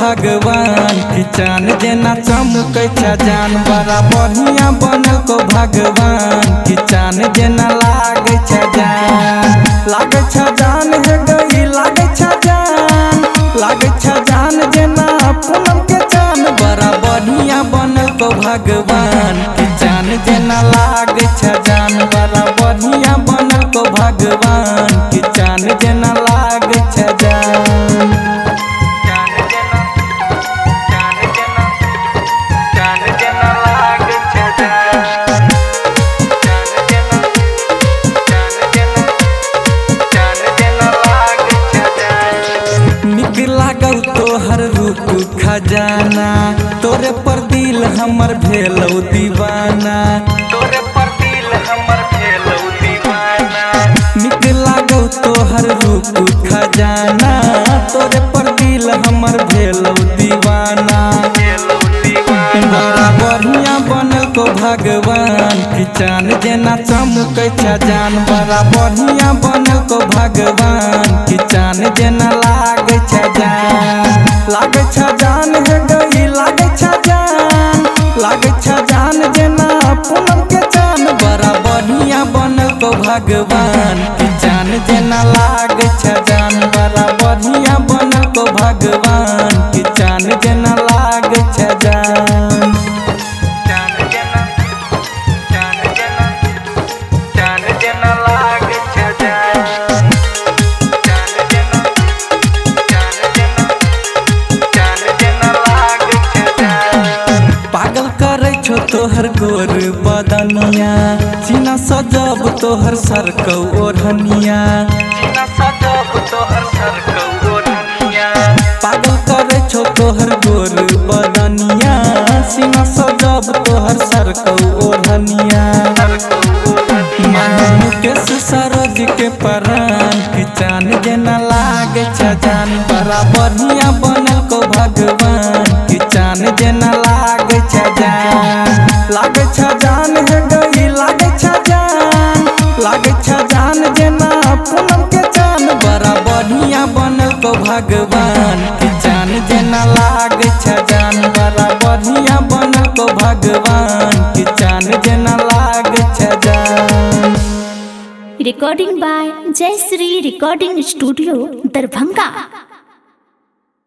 भगवान की चान जेना चमकै छ जान बड़ा बढ़िया बनल को भगवान की चान जेना लागे छ जान लागे छ जान हे गई लागे छ जान जेना पूनम के चान बड़ा बढ़िया बनल को भगवान की चान जेना लागे छ जान बड़ा बढ़िया बनल को भगवान की चान जेना लागे छ जान। लागल तोहर रूप खजाना तोरे पर दिल हमर भेलौ दीवाना तोरे पर दिल हमर भेलौ दीवाना निक लागल तोहर रूप खजाना तोरे पर दिल हमर भेलौ दीवाना बड़ा बढ़िया बनल को भगवान की चान जेना चमकै छ जान बड़ा बढ़िया बनल को भगवान की चान जेना लागे छ जान लागे छ जान हे गई लागे छ जान जेना पूनम के चान बड़ा बढ़िया बनल को भगवान की चान जेना लागे छ जान बड़ा बढ़िया बनल को भगवान की चान जेना लागे छ जान। पागल करे छो तोहर गोर बदनिया सीना सजब तोहर सरकौ ओढ़निया पागल करे छो तोहर गोर बदनिया सीना सजब तोहर सरकौ ओढ़निया मुकेश सरोज के परान की चान जेना लागे छ जान बड़ा बढ़िया बनल को भगवान की चान जेना लागे छ जान हे गई लागे छ जान जेना पूनम के चान बड़ा बढ़िया बनल को भगवान की चान जेना लागे छ जान बड़ा बढ़िया बनल को भगवान की चान जेना लागे छ जान। Recording by Jayshree recording studio Darbhanga.